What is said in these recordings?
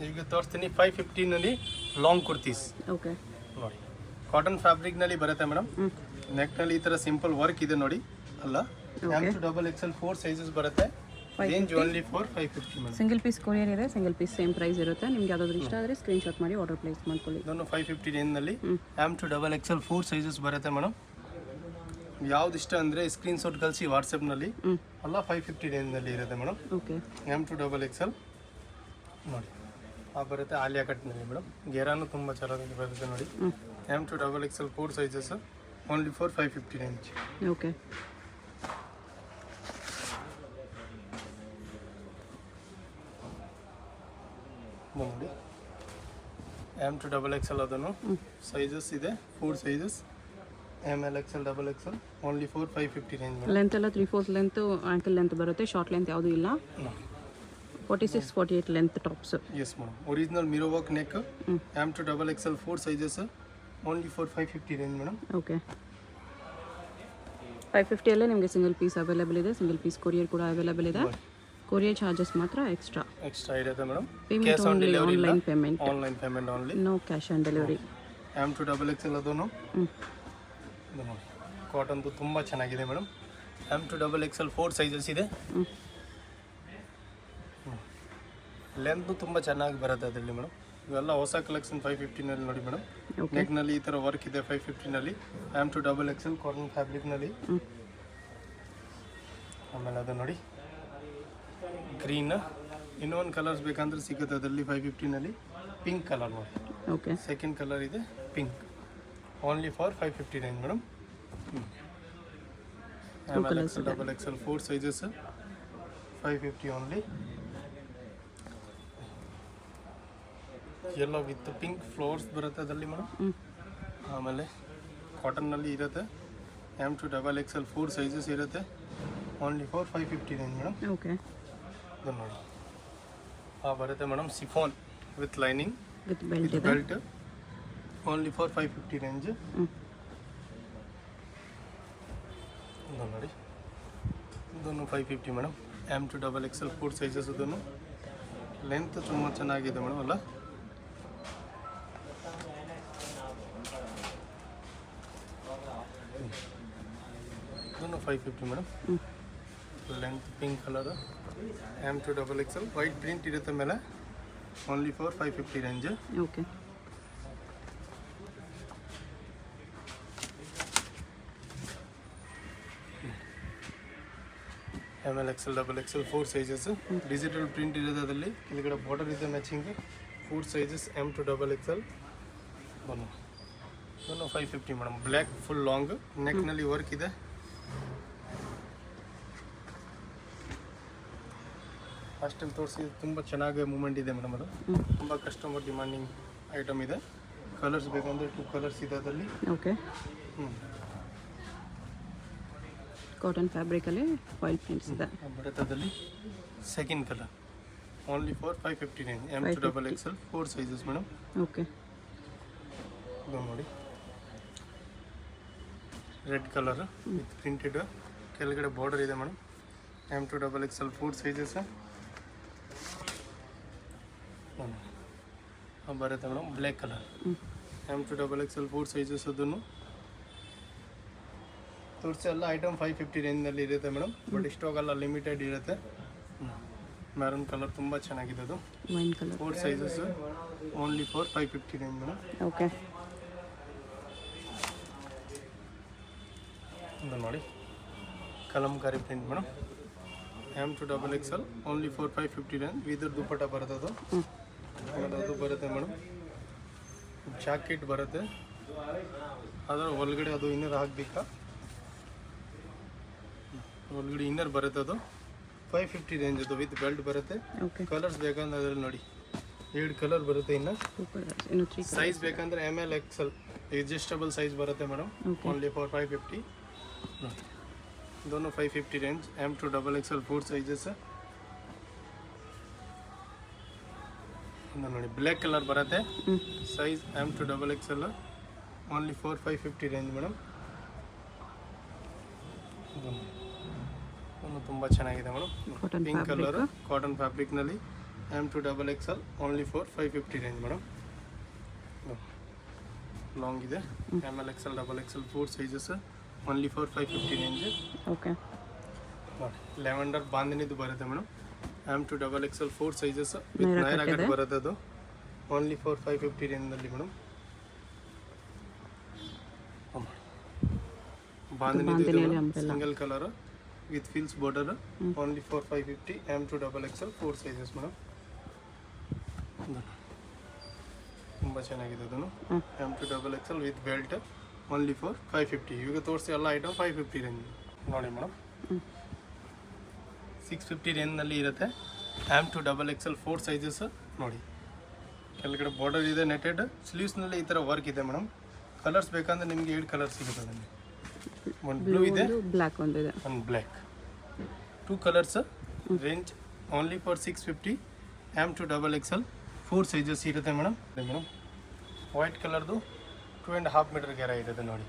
ಈಗ ತೋರಿಸ್ತೀನಿ 550 long kurtis. Okay ನೋಡಿ ಕಾಟನ್ ಫ್ಯಾಬ್ರಿಕ್ನಲ್ಲಿ ಬರುತ್ತೆ ಮೇಡಮ್. ನೆಕ್ನಲ್ಲಿ ಈ ಥರ ಸಿಂಪಲ್ ವರ್ಕ್ ಇದೆ ನೋಡಿ ಅಲ್ಲ. M2XXL 4 ಸೈಜಸ್ ಬರುತ್ತೆ. Range only for 550 madam. Single piece courier ಇದೆ, ಸಿಂಗಲ್ ಪೀಸ್ ಸೇಮ್ ಪ್ರೈಸ್ ಇರುತ್ತೆ. ನಿಮ್ಗೆ ಯಾವ್ದಾದ್ರು ಇಷ್ಟ ಆದರೆ ಸ್ಕ್ರೀನ್ಶಾಟ್ ಮಾಡಿ ಆರ್ಡರ್ ಪ್ಲೇಸ್ ಮಾಡ್ಕೊಳ್ಳಿ. ಇದನ್ನು 550 ರೇಂಜ್ನಲ್ಲಿ M2XXL 4 ಸೈಜಸ್ ಬರುತ್ತೆ ಮೇಡಮ್. ಯಾವ್ದು ಇಷ್ಟ ಅಂದರೆ ಸ್ಕ್ರೀನ್ಶಾಟ್ ಕಳಿಸಿ ವಾಟ್ಸಪ್ನಲ್ಲಿ ಅಲ್ಲ. 550 ರೇಂಜ್ನಲ್ಲಿ ಇರುತ್ತೆ ಮೇಡಮ್. ಓಕೆ M2XXL ನೋಡಿ ಬರುತ್ತೆ ಆಲಿಯಾ ಕಟ್ನಲ್ಲಿ ಮೇಡಮ್. ಗೆರಾನು ತುಂಬ ಚೆನ್ನಾಗಿ ಬರುತ್ತೆ ನೋಡಿ. M2XXL 4 sizes only for 550 range. Okay ನೋಡಿ M2XXL ಅದನ್ನು ಸೈಜಸ್ ಇದೆ 4 sizes. ML XL XXL only for 550 range. Length ಎಲ್ಲ 3/4 ಲೆಂತ್ ಆಂಕಲ್ ಲೆಂತ್ ಬರುತ್ತೆ. ಶಾರ್ಟ್ ಲೆಂತ್ ಯಾವುದೂ ಇಲ್ಲ. 46-48 length tops. Yes madam. Original mirror work neck. M2XXL 4 sizes only for 550 range madam. Okay 550 ಅಲ್ಲೇ ನಿಮಗೆ single piece available ಇದೆ. Single piece courier ಕೂಡ available ಇದೆ. Courier charges ಮಾತ್ರ ಎಕ್ಸ್ಟ್ರಾ ಇರುತ್ತೆ madam. Payment only online payment. Online payment only, no cash on delivery. M2XXL ಅದನ್ನು ನೋಡಿ ಕಾಟನ್ದು ತುಂಬ ಚೆನ್ನಾಗಿದೆ ಮೇಡಮ್. M2XXL 4 ಸೈಜಸ್ ಇದೆ. ಲೆಂತ್ ತುಂಬ ಚೆನ್ನಾಗಿ ಬರುತ್ತೆ ಅದರಲ್ಲಿ ಮೇಡಮ್. ಇವೆಲ್ಲ ಹೊಸ ಕಲೆಕ್ಷನ್ 550 ನೋಡಿ ಮೇಡಮ್. ನೆಕ್ನಲ್ಲಿ ಈ ಥರ ವರ್ಕ್ ಇದೆ 550 M2XXL ಕಾಟನ್ ಫ್ಯಾಬ್ರಿಕ್ನಲ್ಲಿ. ಆಮೇಲೆ ಅದು ನೋಡಿ ಗ್ರೀನ್. ಇನ್ನೊಂದು ಕಲರ್ಸ್ ಬೇಕಂದ್ರೆ ಸಿಗುತ್ತೆ ಅದರಲ್ಲಿ 550 ಪಿಂಕ್ ಕಲರ್ ನೋಡಿ. ಓಕೆ ಸೆಕೆಂಡ್ ಕಲರ್ ಇದೆ pink. Only for 550 range madam. XXL 4 sizes 550 only. Yellow with pink flowers ಬರುತ್ತೆ ಅದರಲ್ಲಿ ಮೇಡಮ್. ಆಮೇಲೆ ಕಾಟನ್ನಲ್ಲಿ ಇರುತ್ತೆ. M2XXL 4 ಸೈಜಸ್ ಇರುತ್ತೆ. Only for 550 range madam. Okay ಇದನ್ನು ನೋಡಿ ಬರುತ್ತೆ madam. Chiffon with lining with belt ಇದೆ. Belt only for 550 range. ಇದನ್ನು ನೋಡಿ ಇದನ್ನು 550 ಮೇಡಮ್. M2XXL 4 sizes. ಅದನ್ನು ಲೆಂತ್ ತುಂಬ ಚೆನ್ನಾಗಿದೆ ಮೇಡಮ್ ಅಲ್ಲ. ಇದನ್ನು 550 madam. Length pink colour. M2XXL white print ಇರುತ್ತೆ ಮೇಲೆ. Only for 550 range. Okay ML XL XXL 4 sizes. Digital print ಇರೋದು ಅದರಲ್ಲಿ. ಕೆಳಗಡೆ ಬಾರ್ಡರ್ ಇದೆ ಮ್ಯಾಚಿಂಗ್. 4 sizes M2XXL. ಬನ್ನು 550 ಮೇಡಮ್. ಬ್ಲ್ಯಾಕ್ ಫುಲ್ ಲಾಂಗ್ ನೆಕ್ನಲ್ಲಿ ವರ್ಕ್ ಇದೆ. ಅಷ್ಟಲ್ಲಿ ತೋರಿಸಿ ತುಂಬ ಚೆನ್ನಾಗಿ ಮೂಮೆಂಟ್ ಇದೆ ಮೇಡಮ್. ಅದು ತುಂಬ ಕಸ್ಟಮರ್ ಡಿಮಾಂಡಿಂಗ್ ಐಟಮ್ ಇದೆ. ಕಲರ್ಸ್ ಬೇಕಂದರೆ 2 ಕಲರ್ಸ್ ಇದೆ ಅದರಲ್ಲಿ. ಓಕೆ ಕಾಟನ್ ಫ್ಯಾಬ್ರಿಕಲ್ಲಿ ಫಾಯಿಲ್ ಪ್ರಿಂಟ್ಸ್ ಇದೆ ಬರುತ್ತೆ ಅದರಲ್ಲಿ. Second colour only for 550 range. M2XXL 4 sizes madam. Okay ಇದು ನೋಡಿ ರೆಡ್ ಕಲರ್ ವಿತ್ ಪ್ರಿಂಟೆಡ್. ಕೆಳಗಡೆ ಬಾರ್ಡರ್ ಇದೆ ಮೇಡಮ್. M2XXL 4 ಸೈಜಸ್ ಬರುತ್ತೆ madam. Black colour M2XXL 4 sizes. ಅದನ್ನು ತೋರಿಸಿ ಎಲ್ಲ ಐಟಮ್ 550 ರೇಂಜ್ನಲ್ಲಿ ಇರುತ್ತೆ ಮೇಡಮ್. ಬಟ್ ಸ್ಟಾಕ್ ಎಲ್ಲ ಲಿಮಿಟೆಡ್ ಇರುತ್ತೆ. ಮ್ಯಾರೂನ್ ಕಲರ್ ತುಂಬ ಚೆನ್ನಾಗಿದೆ. ಅದು wine colour 4 sizes only for 550 range madam. Okay ಇದು ನೋಡಿ Kalamkari print madam. M2XXL only for 550 range. With dupatta ಬರುತ್ತೆ ಅದು. ಅದು ಬರುತ್ತೆ ಮೇಡಮ್. ಜಾಕೆಟ್ ಬರುತ್ತೆ. ಅದರ ಒಳಗಡೆ ಅದು ಇನ್ನರ್ ಹಾಕಬೇಕಾ. ಒಳಗಡೆ ಇನ್ನರ್ ಬರುತ್ತೆ. ಅದು 550 ರೇಂಜ್. ಅದು ವಿತ್ ಬೆಲ್ಟ್ ಬರುತ್ತೆ. ಕಲರ್ಸ್ ಬೇಕಂದ್ರೆ ಅದರಲ್ಲಿ ನೋಡಿ 2 ಕಲರ್ ಬರುತ್ತೆ. ಇನ್ನು ಸೈಜ್ ಬೇಕಂದ್ರೆ ML XL ಅಡ್ಜಸ್ಟಬಲ್ ಸೈಜ್ ಬರುತ್ತೆ ಮೇಡಮ್. Only for 550. दोनों 550 रेंज. M2XXL 4 sizes. ನೋಡಿ ಬ್ಲ್ಯಾಕ್ ಕಲರ್ ಬರುತ್ತೆ. Size M2XXL only for 550 range madam. ತುಂಬ ಚೆನ್ನಾಗಿದೆ ಮೇಡಮ್. ಪಿಂಕ್ ಕಲರ್ ಕಾಟನ್ ಫ್ಯಾಬ್ರಿಕ್ನಲ್ಲಿ M to double XL only for 550 range madam. Long ಇದೆ ML XL double XL 4 sizes only for 550 range. Okay. ನೋಡಿ lavender ಬಾಂದಿನಿದು ಬರುತ್ತೆ madam. M to double XL 4 sizes with Naira cut ಬರುತ್ತೆ ಅದು only for 550 ರೇಂಜಲ್ಲಿ madam. ಬಾಂದಿನಿದು single colour with frills border only for 550 M to double XL 4 sizes madam. ತುಂಬ ಚೆನ್ನಾಗಿದೆ ಅದನ್ನು. M to double XL with belt only for 550. ಇವಾಗ ತೋರಿಸಿ ಎಲ್ಲ ಐಟಮ್ 550 ರೇಂಜ್ ನೋಡಿ ಮೇಡಮ್. 650 ರೇಂಜ್ನಲ್ಲಿ ಇರುತ್ತೆ. M to double XL 4 sizes ನೋಡಿ. ಕೆಳಗಡೆ ಬಾರ್ಡರ್ ಇದೆ ನೆಟೆಡ್. ಸ್ಲೀವ್ಸ್ನಲ್ಲಿ ಈ ಥರ ವರ್ಕ್ ಇದೆ ಮೇಡಮ್. ಕಲರ್ಸ್ ಬೇಕಂದ್ರೆ ನಿಮಗೆ 7 ಕಲರ್ಸ್ ಸಿಗುತ್ತೆ ಅದರಲ್ಲಿ. ಒಂದು ಬ್ಲೂ ಇದೆ, ಬ್ಲ್ಯಾಕ್ ಒಂದಿದೆ, ಒಂದು black. 2 colours range only for 650. M to double XL 4 sizes ಇರುತ್ತೆ ಮೇಡಮ್. ವೈಟ್ ಕಲರ್ದು 2.5 ಮೀಟರ್ ಗೆರ ಇರುತ್ತೆ ನೋಡಿ.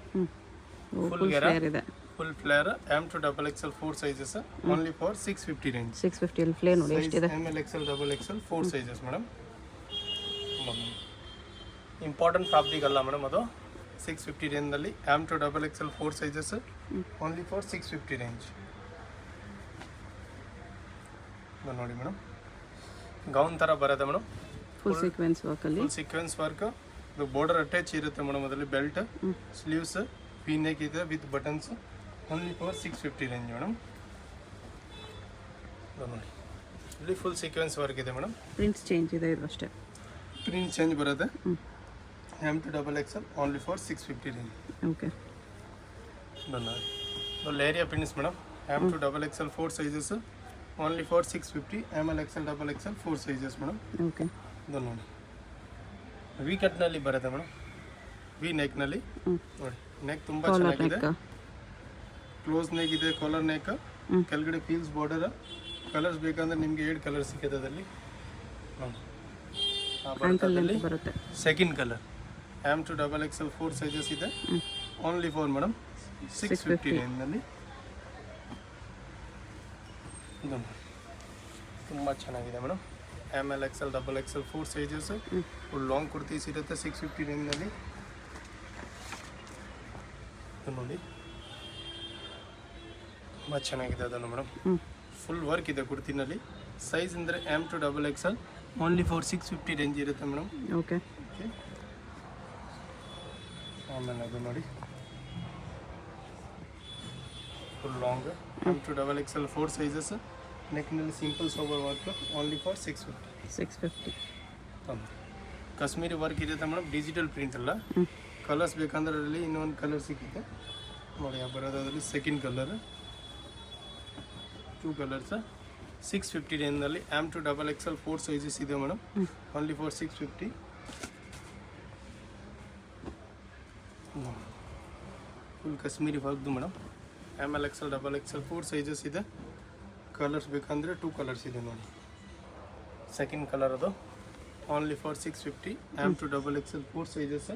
ಫುಲ್ ಗೆರ ಇದೆ, full flare. M to double XL 4 sizes only for 650 range. 650 ಅಲ್ಲಿ ಫ್ಲೇರ್ ನೋಡಿ ಎಷ್ಟಿದೆ. ML XL double XL 4 sizes madam. Important fabric ಅಲ್ಲ madam ಅದು. 650 ರೇಂಜ್ನಲ್ಲಿ M to double XL 4 sizes only for 650 ರೇಂಜ್. ನೋಡಿ ಮೇಡಮ್ ಗೌನ್ ಥರ ಬರುತ್ತೆ ಮೇಡಮ್. ಫುಲ್ ಸೀಕ್ವೆನ್ಸ್ ವರ್ಕಲ್ಲಿ, ಫುಲ್ ಸೀಕ್ವೆನ್ಸ್ ವರ್ಕ್. ಇದು ಬಾರ್ಡರ್ ಅಟ್ಯಾಚ್ ಇರುತ್ತೆ ಮೇಡಮ್. ಅದರಲ್ಲಿ ಬೆಲ್ಟ್, ಸ್ಲೀವ್ಸ್, ವಿ ನೆಕ್ ಇದೆ with buttons only for 650 range madam. ನೋಡಿ ಇಲ್ಲಿ ಫುಲ್ ಸೀಕ್ವೆನ್ಸ್ ವರ್ಕ್ ಇದೆ ಮೇಡಮ್. ಪ್ರಿಂಟ್ಸ್ ಚೇಂಜ್ ಇದೆ ಇದು ಅಷ್ಟೇ. ಪ್ರಿಂಟ್ ಚೇಂಜ್ ಬರುತ್ತೆ. M to double XL only for 650 range. Okay. Leheria prints madam. M to double XL 4 sizes only for 650. ML XL double XL 4 sizes madam. Okay. ಇದು ನೋಡಿ V ಕಟ್ನಲ್ಲಿ ಬರುತ್ತೆ madam. V ನೆಕ್ನಲ್ಲಿ ನೋಡಿ. Neck ತುಂಬ ಚೆನ್ನಾಗಿದೆ. ಕ್ಲೋಸ್ ನೆಕ್ ಇದೆ, collar neck. ಕೆಳಗಡೆ feels border. Colours ಬೇಕಂದ್ರೆ ನಿಮಗೆ 7 ಕಲರ್ ಸಿಗುತ್ತೆ ಅದರಲ್ಲಿ. ಬರುತ್ತೆ second colour. M to double XL 4 sizes ಇದೆ ಓನ್ಲಿ ಫಾರ್ ಮೇಡಮ್ 650 ರೇಂಜ್ನಲ್ಲಿ. ಇದು ತುಂಬ ಚೆನ್ನಾಗಿದೆ madam. ML XL double XL 4 sizes full long kurtis ಇರುತ್ತೆ 650 ರೇಂಜ್ನಲ್ಲಿ. ನೋಡಿ ತುಂಬ ಚೆನ್ನಾಗಿದೆ ಅದನ್ನು ಮೇಡಮ್. ಫುಲ್ ವರ್ಕ್ ಇದೆ ಕುರ್ತಿನಲ್ಲಿ. ಸೈಜ್ ಅಂದರೆ M to double XL only for 650 range ಇರುತ್ತೆ ಮೇಡಮ್. ಓಕೆ. ಆಮೇಲೆ ಅದು ನೋಡಿ full long M to double XL 4 sizes. ನೆಕ್ನಲ್ಲಿ simple sober work only for 650. Kashmiri work ಇರುತ್ತೆ ಮೇಡಮ್. ಡಿಜಿಟಲ್ ಪ್ರಿಂಟ್ ಅಲ್ಲ. ಕಲರ್ಸ್ ಬೇಕಂದ್ರೆ ಅದರಲ್ಲಿ ಇನ್ನೊಂದು ಕಲರ್ ಸಿಗುತ್ತೆ ನೋಡಿ. ಬರೋದು ಅದರಲ್ಲಿ ಸೆಕೆಂಡ್ ಕಲರ್. 2 ಕಲರ್ಸ್ 650 ರೇಂಜ್ನಲ್ಲಿ M to double XL 4 sizes ಇದೆ madam only for 650. Full Kashmiri ವರ್ಕ್ದು madam. ML XL double XL 4 sizes ಇದೆ. ಕಲರ್ಸ್ ಬೇಕಂದರೆ 2 ಕಲರ್ಸ್ ಇದೆ ನೋಡಿ. ಸೆಕೆಂಡ್ ಕಲರ್ ಅದು only for 650. M to double XL 4 sizes.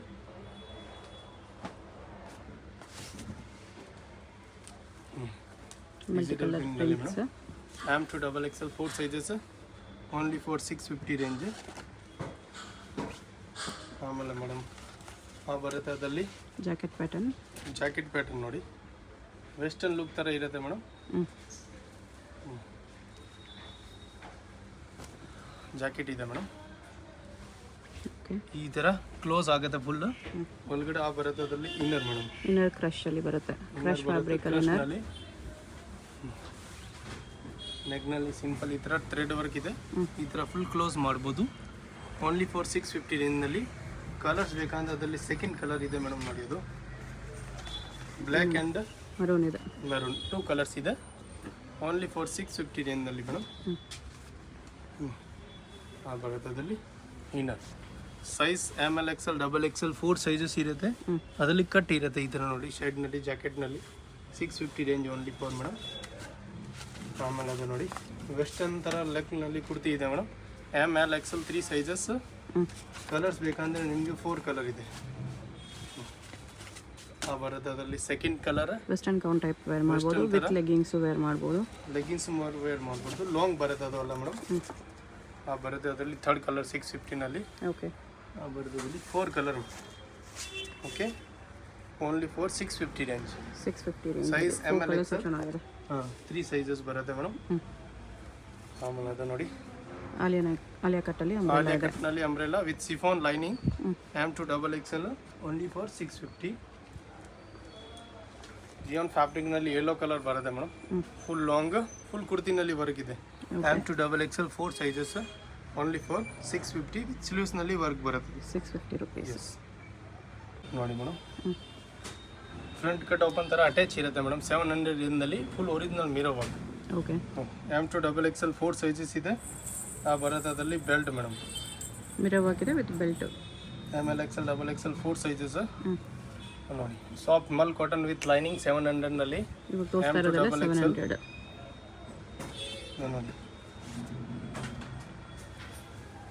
Digital ಪ್ರಿಂಟ್ನಲ್ಲಿ madam. M to double XL 4 sizes only for 650 range. ಆಮೇಲೆ madam ಬರುತ್ತೆ ಅದರಲ್ಲಿ ಜಾಕೆಟ್ ಪ್ಯಾಟರ್ನ್. ಜಾಕೆಟ್ ಪ್ಯಾಟರ್ನ್ ನೋಡಿ. ವೆಸ್ಟರ್ನ್ ಲುಕ್ ಥರ ಇರುತ್ತೆ ಮೇಡಮ್. ಜಾಕೆಟ್ ಇದೆ ಮೇಡಮ್. ಈ ಥರ ಕ್ಲೋಸ್ ಆಗುತ್ತೆ ಫುಲ್. ಒಳಗಡೆ ಬರುತ್ತೆ ಅದರಲ್ಲಿ ಇನ್ನರ್ ಮೇಡಮ್. ಇನ್ನರ್ ಕ್ರಶ್ ಅಲ್ಲಿ ಬರುತ್ತೆ. ಕ್ರಶ್ ಫ್ಯಾಬ್ರಿಕ್ ಅಲ್ಲಿ. ನೆಕ್ನಲ್ಲಿ ಸಿಂಪಲ್ ಈ ಥರ ಥ್ರೆಡ್ ವರ್ಕ್ ಇದೆ. ಈ ಥರ ಫುಲ್ ಕ್ಲೋಸ್ ಮಾಡ್ಬೋದು ಓನ್ಲಿ ಫಾರ್ 650 ರೇಂಜ್ನಲ್ಲಿ. ಕಲರ್ಸ್ ಬೇಕಂದ್ರೆ ಅದರಲ್ಲಿ ಸೆಕೆಂಡ್ ಕಲರ್ ಇದೆ ಮೇಡಮ್ ನೋಡಿ. ಅದು ಬ್ಲ್ಯಾಕ್ ಆ್ಯಂಡ್ ಮರೂನ್ ಇದೆ. ಮೆರೂನ್ 2 ಕಲರ್ಸ್ ಇದೆ ಓನ್ಲಿ ಫಾರ್ 650 ರೇಂಜ್ನಲ್ಲಿ ಮೇಡಮ್. ಬರುತ್ತೆ ಅದರಲ್ಲಿ inner. Size ML XL double XL 4 sizes ಇರುತ್ತೆ. ಅದರಲ್ಲಿ ಕಟ್ ಇರುತ್ತೆ ಈ ಥರ ನೋಡಿ. ಶರ್ಟ್ನಲ್ಲಿ ಜಾಕೆಟ್ನಲ್ಲಿ 650 ರೇಂಜ್ ಓನ್ಲಿ ಫಾರ್ ಮೇಡಮ್. ಆಮೇಲೆ ಅದು ನೋಡಿ ವೆಸ್ಟರ್ನ್ ಥರ ಲೆಕ್ನಲ್ಲಿ ಕುರ್ತಿ ಇದೆ madam. ML XL 3 sizes. Colours ಬೇಕಂದರೆ ನಿಮಗೆ 4 ಕಲರ್ ಇದೆ. ಬರುತ್ತೆ ಅದರಲ್ಲಿ second colour. Western gown type wear ಮಾಡ್ಬೋದು. ವಿತ್ ಲೆಗ್ಗಿಂಗ್ಸ್ ವೇರ್ ಮಾಡ್ಬೋದು. ಲೆಗ್ಗಿಂಗ್ಸ್ ವೇರ್ ಮಾಡ್ಬೋದು. ಲಾಂಗ್ ಬರುತ್ತೆ ಅದು ಅಲ್ಲ ಮೇಡಮ್. ಬರುತ್ತೆ ಅದರಲ್ಲಿ ಥರ್ಡ್ ಕಲರ್ 650ನಲ್ಲಿ ಓಕೆ ಬರುತ್ತೆ ಅದರಲ್ಲಿ 4 colour okay only for 650 range 650 range size M L colours ಚೆನ್ನಾಗಿದೆ. 3 ಸೈಜಸ್ ಬರುತ್ತೆ ಮೇಡಮ್. ಆಮೇಲೆ ಅದು ನೋಡಿ ಆಲಿಯಾ ಕಟ್ಟಲ್ಲಿ ಆಲಿಯಾ ಕಟ್ನಲ್ಲಿ umbrella with chiffon lining M2XXL only for 650. ಜಿಯಾನ್ ಫ್ಯಾಬ್ರಿಕ್ನಲ್ಲಿ ಯೆಲ್ಲೋ ಕಲರ್ ಬರುತ್ತೆ ಮೇಡಮ್. ಫುಲ್ ಲಾಂಗ್ ಫುಲ್ ಕುರ್ತಿನಲ್ಲಿ ವರ್ಕ್ ಇದೆ. M2XXL 4 sizes only for 650 with ಸ್ಲೀವ್ಸ್ನಲ್ಲಿ ವರ್ಕ್ ಬರುತ್ತೆ. 650 ರುಪೀಸ್. ಎಸ್ ನೋಡಿ ಮೇಡಮ್, ಫ್ರಂಟ್ ಕಟ್ ಓಪನ್ ಥರ ಅಟ್ಯಾಚ್ ಇರುತ್ತೆ ಮೇಡಮ್. 700 ಇಂದಲ್ಲಿ full original mirror work. Okay M2XXL 4 sizes ಇದೆ. ಬರುತ್ತೆ ಅದರಲ್ಲಿ ಬೆಲ್ಟ್ ಮೇಡಮ್, ಮಿರರ್ ವರ್ಕ್ ಇದೆ with belt. MLXL XXL 4 sizes ನೋಡಿ. Soft mul cotton with lining 700ನಲ್ಲಿ ಇವಾಗ ತೋರಿಸ್ತಾ ಇರೋದಲ್ಲ 700. ನೋಡಿ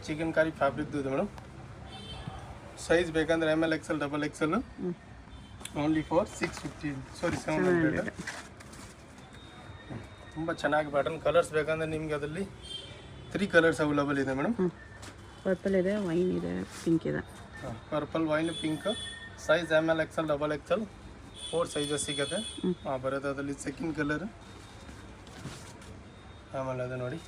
ಚಿಕನ್ ಕಾರಿ ಫ್ಯಾಬ್ರಿಕ್ ಇದೆ ಮೇಡಮ್. ಸೈಜ್ ಬೇಕಂದ್ರೆ MLXL XXL only for 650 sorry 700. ತುಂಬ ಚೆನ್ನಾಗಿ ಪ್ಯಾಟರ್ನ್. ಕಲರ್ಸ್ ಬೇಕಂದ್ರೆ ನಿಮ್ಗೆ ಅದರಲ್ಲಿ 3 ಕಲರ್ಸ್ ಅವೈಲೇಬಲ್ ಇದೆ ಮೇಡಮ್. ಪರ್ಪಲ್ ಇದೆ, ವೈನ್ ಇದೆ, ಪಿಂಕ್ ಇದೆ. Purple, wine, pink. Size MLXL XXL 4 sizes ಸಿಗುತ್ತೆ. ಬರುತ್ತೆ ಅದರಲ್ಲಿ ಸೆಕೆಂಡ್ ಕಲರ್. ಆಮೇಲೆ ಅದು ನೋಡಿ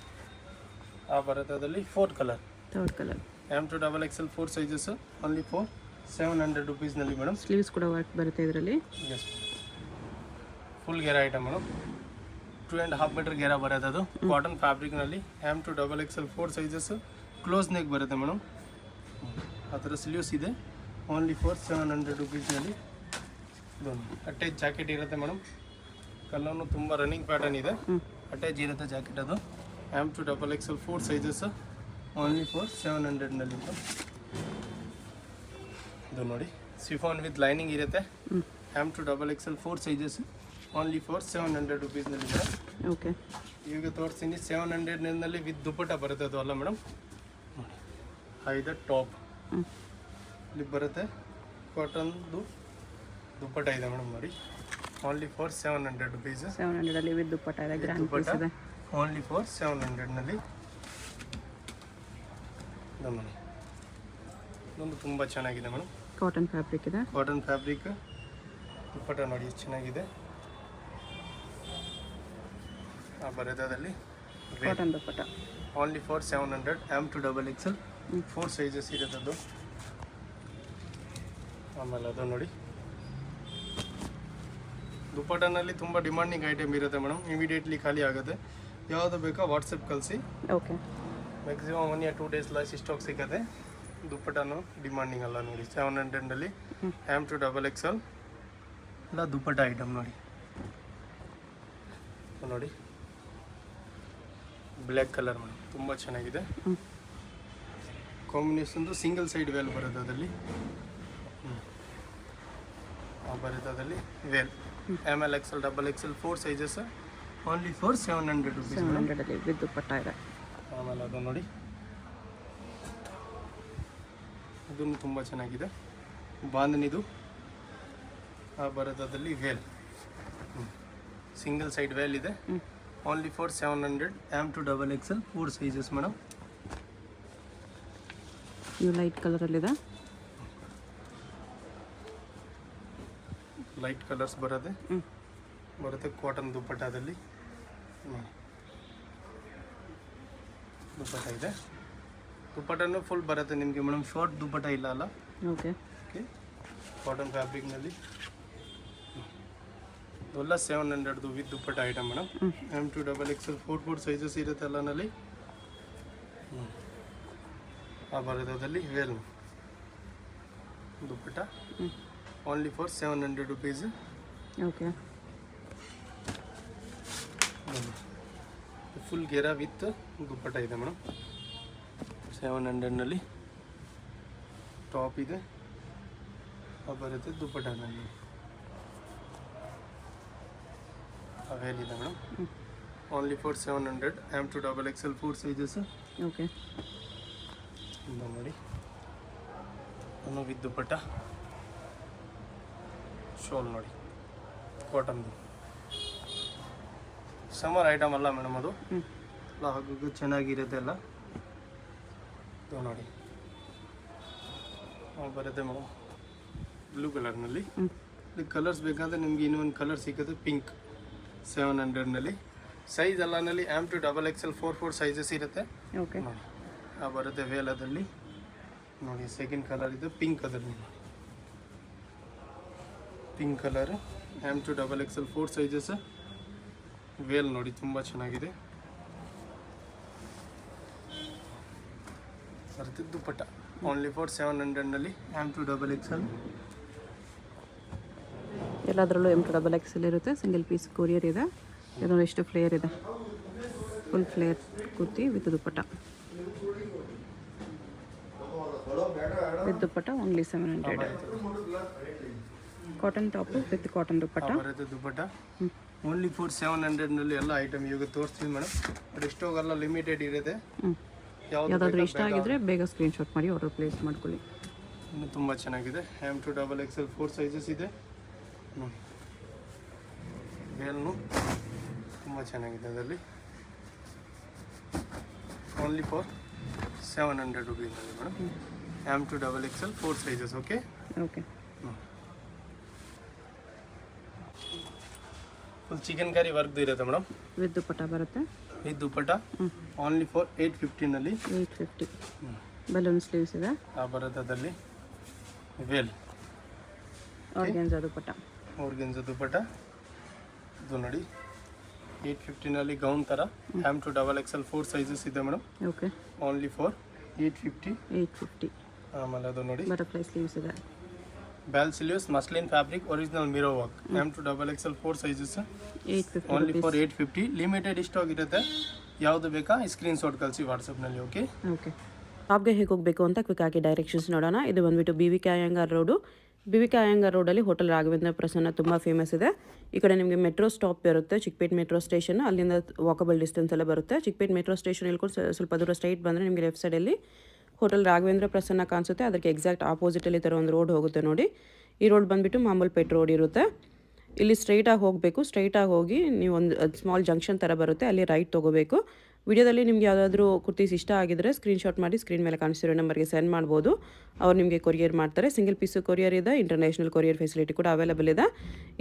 ಬರುತ್ತೆ ಅದರಲ್ಲಿ 4 colour. Third colour M2XXL 4 sizes only for 700 ರುಪೀಸ್ನಲ್ಲಿ ಮೇಡಮ್. ಸ್ಲೀವ್ಸ್ ಕೂಡ ವರ್ಕ್ ಬರುತ್ತೆ ಇದರಲ್ಲಿ. ಎಸ್ ಫುಲ್ ಗೆರಾ ಐಟಮ್ ಮೇಡಮ್. 2.5 ಮೀಟರ್ ಗೆರಾ ಬರುತ್ತೆ. ಅದು ಕಾಟನ್ ಫ್ಯಾಬ್ರಿಕ್ನಲ್ಲಿ M2XXL 4 ಸೈಜಸ್ ಕ್ಲೋಸ್ ನೆಕ್ ಬರುತ್ತೆ ಮೇಡಮ್. ಆ ಥರ ಸ್ಲೀವ್ಸ್ ಇದೆ ಓನ್ಲಿ ಫಾರ್ 700 ರುಪೀಸ್ನಲ್ಲಿ. ಇದೊಂದು ಅಟ್ಯಾಚ್ ಜಾಕೆಟ್ ಇರುತ್ತೆ ಮೇಡಮ್. ಕಲರ್ನು ತುಂಬ ರನ್ನಿಂಗ್ ಪ್ಯಾಟರ್ನ್ ಇದೆ. ಅಟ್ಯಾಚ್ ಇರುತ್ತೆ ಜಾಕೆಟ್. ಅದು M2XXL 4 ಸೈಜಸ್ ಓನ್ಲಿ ಫಾರ್ 700ನಲ್ಲಿ. ಇದು ನೋಡಿ ಸಿಫಾನ್ ವಿತ್ ಲೈನಿಂಗ್ ಇರುತ್ತೆ. M2XXL 4 ಸೈಜಸ್ ಓನ್ಲಿ ಫಾರ್ 700 ರುಪೀಸ್ನಲ್ಲಿ ಮೇಡಮ್. ಓಕೆ ಈಗ ತೋರಿಸ್ತೀನಿ 700ನಲ್ಲಿ ವಿತ್ ದುಪ್ಪಟ್ಟ ಬರುತ್ತೆ. ಅದು ಅಲ್ಲ ಮೇಡಮ್, ಇದು ಟಾಪ್ ಇಲ್ಲಿ ಬರುತ್ತೆ. ಕಾಟನ್ದು ದುಪ್ಪಟ್ಟ ಇದೆ ಮೇಡಮ್. ನೋಡಿ only for 700 rupees. 700 with dupatta ಇದೆ. ಗ್ರ್ಯಾಂಡ್ ಪೀಸ್ ಇದೆ. ಓನ್ಲಿ ಫಾರ್ 700ನಲ್ಲಿ. ನೋಡಿ ಇದೊಂದು ತುಂಬ ಚೆನ್ನಾಗಿದೆ ಮೇಡಮ್. ಕಾಟನ್ ಫ್ಯಾಬ್ರಿಕ್ ಇದೆ. ಕಾಟನ್ ಫ್ಯಾಬ್ರಿಕ್ ದುಪ್ಪಟ್ಟ ನೋಡಿ ಎಷ್ಟು ಚೆನ್ನಾಗಿದೆ. ಬರೋದಲ್ಲಿ cotton dupatta only for 700. M2XXL 4 sizes ಇರುತ್ತೆ ಅದು. ಆಮೇಲೆ ಅದು ನೋಡಿ ದುಪ್ಪಟ್ಟನಲ್ಲಿ ತುಂಬ ಡಿಮಾಂಡಿಂಗ್ ಐಟಮ್ ಇರುತ್ತೆ ಮೇಡಮ್. ಇಮಿಡಿಯೇಟ್ಲಿ ಖಾಲಿ ಆಗುತ್ತೆ. ಯಾವುದು ಬೇಕೋ ವಾಟ್ಸಪ್ ಕಳಿಸಿ. Okay maximum 1 or 2 days last stock ಸಿಗುತ್ತೆ. ದುಪ್ಪಟ್ಟನು ಡಿಮಾಂಡಿಂಗ್ ಅಲ್ಲ ನೋಡಿ. 700ನಲ್ಲಿ M2XXL ಎಲ್ಲ ದುಪ್ಪಟ್ಟ ಐಟಮ್ ನೋಡಿ. ನೋಡಿ ಬ್ಲ್ಯಾಕ್ ಕಲರ್ ಮೇಡಮ್, ತುಂಬ ಚೆನ್ನಾಗಿದೆ. ಕಾಂಬಿನೇಷನ್ದು ಸಿಂಗಲ್ ಸೈಡ್ ವೇಲ್ ಬರುತ್ತೆ ಅದರಲ್ಲಿ. ಬರುತ್ತೆ ಅದರಲ್ಲಿ ವೇಲ್ MLXL XXL 4 sizes only for 700 rupees. 700 with dupatta ಇದೆ. ಆಮೇಲೆ ಅದು ನೋಡಿ ಇದನ್ನು ತುಂಬ ಚೆನ್ನಾಗಿದೆ. ಬಾಂಧನಿದು ಬರುತ್ತೆ ಅದರಲ್ಲಿ ವೇಲ್. ಸಿಂಗಲ್ ಸೈಡ್ ವೇಲ್ ಇದೆ only for 700. M2XXL 4 sizes madam. ಇವು ಲೈಟ್ ಕಲರಲ್ಲಿದೆ. ಲೈಟ್ ಕಲರ್ಸ್ ಬರುತ್ತೆ ಕಾಟನ್ ದುಪ್ಪಟ್ಟದಲ್ಲಿ. ದುಪ್ಪಟ್ಟ ಇದೆ. ದುಪ್ಪಟ್ಟನು ಫುಲ್ ಬರುತ್ತೆ ನಿಮಗೆ ಮೇಡಮ್. ಶಾರ್ಟ್ ದುಪ್ಪಟ್ಟ ಇಲ್ಲ ಅಲ್ಲ. ಓಕೆ ಓಕೆ ಕಾಟನ್ ಫ್ಯಾಬ್ರಿಕ್ನಲ್ಲಿ ಎಲ್ಲ 700 with dupatta item madam. M2XXL 4 sizes ಇರುತ್ತೆ ಎಲ್ಲನಲ್ಲಿ. ಬರುತ್ತೆ ಅದರಲ್ಲಿ ವೇಲ್ dupatta only for 700 rupees. Okay full ಗೆರಾ ವಿತ್ ದುಪ್ಪಟ್ಟ ಇದೆ ಮೇಡಮ್. 700ನಲ್ಲಿ ಟಾಪ್ ಇದೆ. ಬರುತ್ತೆ ದುಪ್ಪಟ್ಟನಲ್ಲಿ ವೇಲ್ ಇದೆ madam. Only for 700. M2XXL 4 sizes. Okay ನೋಡಿ ನಾನು ವಿತ್ ದುಪ್ಪಟ್ಟ. ಶೋಲ್ ನೋಡಿ ಕಾಟನ್ದು. ಸಮರ್ ಐಟಮ್ ಅಲ್ಲ ಮೇಡಮ್ ಅದು. ಎಲ್ಲ ಹಾಗೂ ಚೆನ್ನಾಗಿರುತ್ತೆ ಎಲ್ಲ. ಇದು ನೋಡಿ ಬರುತ್ತೆ ಮೇಡಮ್ ಬ್ಲೂ ಕಲರ್ನಲ್ಲಿ. ಇದು ಕಲರ್ಸ್ ಬೇಕಾದರೆ ನಿಮ್ಗೆ ಇನ್ನೊಂದು ಕಲರ್ ಸಿಗುತ್ತೆ ಪಿಂಕ್ 700ನಲ್ಲಿ. ಸೈಜ್ ಎಲ್ಲನಲ್ಲಿ M2 XXL 4 ಸೈಜಸ್ ಇರುತ್ತೆ ಓಕೆ. ನೋಡಿ ಬರುತ್ತೆ ವೇಲದಲ್ಲಿ. ನೋಡಿ ಸೆಕೆಂಡ್ ಕಲರ್ ಇದು ಪಿಂಕ್ ಅದರಲ್ಲಿ, pink colour M2 XXL 4 sizes ವೇಲ್ ನೋಡಿ ತುಂಬ ಚೆನ್ನಾಗಿದೆ. ಬರುತ್ತೆ ದುಪ್ಪಟ್ಟ ಓನ್ಲಿ ಫಾರ್ 700ನಲ್ಲಿ M2 XXL. ಎಲ್ಲದರಲ್ಲೂ M2 XXL ಇರುತ್ತೆ. ಸಿಂಗಲ್ ಪೀಸ್ ಕೊರಿಯರ್ ಇದೆ. ಇದರಲ್ಲಿ ಎಷ್ಟು ಫ್ಲೇಯರ್ ಇದೆ, full flare kurti with dupatta. With dupatta only 700. Cotton top with cotton dupatta ಬರುತ್ತೆ ದುಪ್ಪಟ್ಟ ಓನ್ಲಿ ಫಾರ್ 700ನಲ್ಲಿ. ಎಲ್ಲ ಐಟಮ್ ಇವಾಗ ತೋರಿಸ್ತೀವಿ ಮೇಡಮ್, ಬಟ್ ಎಷ್ಟೋಗೆಲ್ಲ ಲಿಮಿಟೆಡ್ ಇರುತ್ತೆ. ಯಾವುದಾದ್ರೂ ಇಷ್ಟ ಆಗಿದ್ರೆ ಬೇಗ ಸ್ಕ್ರೀನ್ಶಾಟ್ ಮಾಡಿ ಆರ್ಡರ್ ಪ್ಲೇಸ್ ಮಾಡ್ಕೊಳ್ಳಿ. ಇನ್ನು ತುಂಬ ಚೆನ್ನಾಗಿದೆ. M2 XXL 4 ಸೈಜಸ್ ಇದೆ ನೋಡಿ. ವೇಲ್ನು ತುಂಬ ಚೆನ್ನಾಗಿದೆ ಅದರಲ್ಲಿ. ಓನ್ಲಿ ಫಾರ್ 700 ರುಪೀಸಲ್ಲಿ madam. M2 XXL 4 sizes. Okay okay. Full chikankari ವರ್ಕ್ದು ಇರುತ್ತೆ ಮೇಡಮ್. ವಿತ್ ದುಪ್ಪಟ್ಟ ಬರುತ್ತೆ. ಈ ದುಪ್ಪಟ್ಟ ಓನ್ಲಿ ಫಾರ್ 850ನಲ್ಲಿ. 850. ಬಲೂನ್ ಸ್ಲೀವ್ಸ್ ಇದೆ. ಬರುತ್ತೆ ಅದರಲ್ಲಿ ವೇಲ್ ಆರ್ಗೆನ್ಜಾ ದುಪ್ಪಟ್ಟ. ಆರ್ಗೆನ್ಜಾ ದುಪ್ಪಟ್ಟ ಇದು ನೋಡಿ 850ನಲ್ಲಿ ಗೌನ್ ಥರ. M2 XXL 4 ಸೈಜಸ್ ಇದೆ ಮೇಡಮ್. ಓಕೆ. Only for 850. 850. ಆಮೇಲೆ ಅದು ನೋಡಿ ಬಟರ್ಫ್ಲೈ ಸ್ಲೀವ್ಸ್ ಇದೆ. ಬ್ಯಾಲ್ ಸಿಲಿಯಸ್ muslin fabric original mirror work. M2 XXL 4 sizes 850 only for 850. Limited stock ಇರುತ್ತೆ. ಯಾವುದು ಬೇಕಾ ಸ್ಕ್ರೀನ್ಶಾಟ್ ಕಳಿಸಿ ವಾಟ್ಸಪ್ನಲ್ಲಿ. Okay okay. ಶಾಪ್ಗೆ ಹೇಗೆ ಹೋಗಬೇಕು ಅಂತ ಕ್ವಿಕ್ ಆಗಿ ಡೈರೆಕ್ಷನ್ಸ್ ನೋಡೋಣ. ಇದು ಬಂದುಬಿಟ್ಟು BVK Iyengar road. BVK Iyengar ರೋಡಲ್ಲಿ ಹೋಟೆಲ್ ರಾಘವೇಂದ್ರ ಪ್ರಸನ್ನ ತುಂಬ ಫೇಮಸ್ ಇದೆ. ಈ ಕಡೆ ನಿಮಗೆ ಮೆಟ್ರೋ ಸ್ಟಾಪ್ ಇರುತ್ತೆ, ಚಿಕ್ಕಪೇಟ್ ಮೆಟ್ರೋ ಸ್ಟೇಷನ್. ಅಲ್ಲಿಂದ ವಾಕಬಲ್ ಡಿಸ್ಟೆನ್ಸ್ ಎಲ್ಲ ಬರುತ್ತೆ. ಚಿಕ್ಕಪೇಟ್ ಮೆಟ್ರೋ ಸ್ಟೇಷನ್ ಇಳ್ಕೊಂಡು ಸ್ವಲ್ಪ ದೂರ ಸ್ಟ್ರೈಟ್ ಬಂದರೆ ನಿಮಗೆ ಲೆಫ್ಟ್ ಸೈಡಲ್ಲಿ ಹೋಟೆಲ್ ರಾಘವೇಂದ್ರ ಪ್ರಸನ್ನ ಕಾಣಿಸುತ್ತೆ. ಅದಕ್ಕೆ ಎಕ್ಸಾಕ್ಟ್ ಆಪೋಸಿಟಲ್ಲಿ ಥರ ಒಂದು ರೋಡ್ ಹೋಗುತ್ತೆ ನೋಡಿ. ಈ ರೋಡ್ ಬಂದುಬಿಟ್ಟು ಮಾಮೂಲ್ಪೇಟ್ ರೋಡ್ ಇರುತ್ತೆ. ಇಲ್ಲಿ ಸ್ಟ್ರೈಟಾಗಿ ಹೋಗಬೇಕು. ಸ್ಟ್ರೈಟಾಗಿ ಹೋಗಿ ನೀವು ಒಂದು ಸ್ಮಾಲ್ ಜಂಕ್ಷನ್ ಥರ ಬರುತ್ತೆ, ಅಲ್ಲಿ ರೈಟ್ ತೊಗೋಬೇಕು. ವಿಡಿಯೋದಲ್ಲಿ ನಿಮ್ಗೆ ಯಾವುದಾದ್ರೂ ಕುರ್ತೀಸ್ ಇಷ್ಟ ಆಗಿದ್ರೆ ಸ್ಕ್ರೀನ್ಶಾಟ್ ಮಾಡಿ ಸ್ಕ್ರೀನ್ ಮೇಲೆ ಕಾಣಿಸ್ತಿರೋ ನಂಬರ್ಗೆ ಸೆಂಡ್ ಮಾಡ್ಬೋದು. ಅವ್ರು ನಿಮಗೆ ಕೊರಿಯರ್ ಮಾಡ್ತಾರೆ. ಸಿಂಗಲ್ ಪೀಸು ಕೊರಿಯರ್ ಇದೆ. ಇಂಟರ್ನ್ಯಾಷನಲ್ ಕೊರಿಯರ್ ಫೆಸಿಲಿಟಿ ಕೂಡ ಅವೈಲೇಬಲ್ ಇದೆ.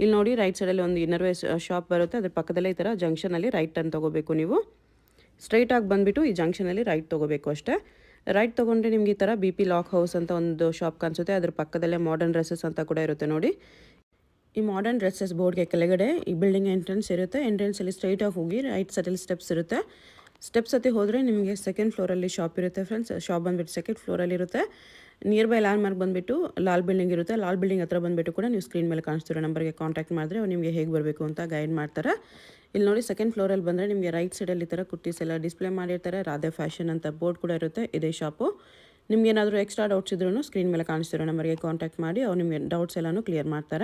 ಇಲ್ಲಿ ನೋಡಿ ರೈಟ್ ಸೈಡಲ್ಲಿ ಒಂದು ಇನ್ನರ್ವೇರ್ ಶಾಪ್ ಬರುತ್ತೆ. ಅದ್ರ ಪಕ್ಕದಲ್ಲೇ ಈ ಥರ ಜಂಕ್ಷನಲ್ಲಿ ರೈಟ್ ಟರ್ನ್ ತೊಗೋಬೇಕು. ನೀವು ಸ್ಟ್ರೈಟಾಗಿ ಬಂದುಬಿಟ್ಟು ಈ ಜಂಕ್ಷನಲ್ಲಿ ರೈಟ್ ತೊಗೋಬೇಕು ಅಷ್ಟೇ. ರೈಟ್ ತೊಗೊಂಡ್ರೆ ನಿಮ್ಗೆ ಈ ಥರ BP ಲಾಕ್ ಹೌಸ್ ಅಂತ ಒಂದು ಶಾಪ್ ಕಾಣಿಸುತ್ತೆ. ಅದ್ರ ಪಕ್ಕದಲ್ಲೇ ಮಾಡರ್ನ್ ಡ್ರೆಸ್ಸಸ್ ಅಂತ ಕೂಡ ಇರುತ್ತೆ ನೋಡಿ. ಈ ಮಾಡರ್ನ್ ಡ್ರೆಸ್ಸಸ್ ಬೋರ್ಡ್ಗೆ ಕೆಳಗಡೆ ಈ ಬಿಲ್ಡಿಂಗ್ ಎಂಟ್ರೆನ್ಸ್ ಇರುತ್ತೆ. ಎಂಟ್ರೆನ್ಸಲ್ಲಿ ಸ್ಟ್ರೈಟಾಗಿ ಹೋಗಿ ರೈಟ್ ಸೈಡಲ್ಲಿ ಸ್ಟೆಪ್ಸ್ ಇರುತ್ತೆ. ಸ್ಟೆಪ್ಸ್ ಹತ್ತಿ ಹೋದರೆ ನಿಮಗೆ ಸೆಕೆಂಡ್ ಫ್ಲೋರಲ್ಲಿ ಶಾಪ್ ಇರುತ್ತೆ ಫ್ರೆಂಡ್ಸ್. ಶಾಪ್ ಬಂದುಬಿಟ್ಟು ಸೆಕೆಂಡ್ ಫ್ಲೋರಲ್ಲಿ ಇರುತ್ತೆ. ನಿಯರ್ ಬೈ ಲ್ಯಾಂಡ್ ಮಾರ್ಕ್ ಬಂದುಬಿಟ್ಟು ಲಾಲ್ ಬಿಲ್ಡಿಂಗ್ ಇರುತ್ತೆ. ಲಾಲ್ ಬಿಲ್ಡಿಂಗ್ ಹತ್ರ ಬಂದುಬಿಟ್ಟು ಕೂಡ ನೀವು ಸ್ಕ್ರೀನ್ ಮೇಲೆ ಕಾಣಿಸ್ತಿರೋ ನಂಬರ್ಗೆ ಕಾಂಟ್ಯಾಕ್ಟ್ ಮಾಡಿದ್ರೆ ಅವ್ರು ನಿಮಗೆ ಹೇಗೆ ಬರಬೇಕು ಅಂತ ಗೈಡ್ ಮಾಡ್ತಾರೆ. ಇಲ್ಲಿ ನೋಡಿ ಸೆಕೆಂಡ್ ಫ್ಲೋರಲ್ಲಿ ಬಂದರೆ ನಿಮಗೆ ರೈಟ್ ಸೈಡಲ್ಲಿ ಈ ಥರ ಕುರ್ತೀಸ್ ಎಲ್ಲ ಡಿಸ್ಪ್ಲೇ ಮಾಡಿರ್ತಾರೆ. ರಾಧೆ ಫ್ಯಾಷನ್ ಅಂತ ಬೋರ್ಡ್ ಕೂಡ ಇರುತ್ತೆ. ಇದೇ ಶಾಪು. ನಿಮ್ಗೆ ಏನಾದರೂ ಎಕ್ಸ್ಟ್ರಾ ಡೌಟ್ಸ್ ಇದ್ರೂ ಸ್ಕ್ರೀನ್ ಮೇಲೆ ಕಾಣಿಸ್ತಿರೋ ನಂಬರ್ಗೆ ಕಾಂಟ್ಯಾಕ್ಟ್ ಮಾಡಿ ಅವ್ರು ನಿಮಗೆ ಡೌಟ್ಸ್ ಎಲ್ಲನೂ ಕ್ಲಿಯರ್ ಮಾಡ್ತಾರೆ.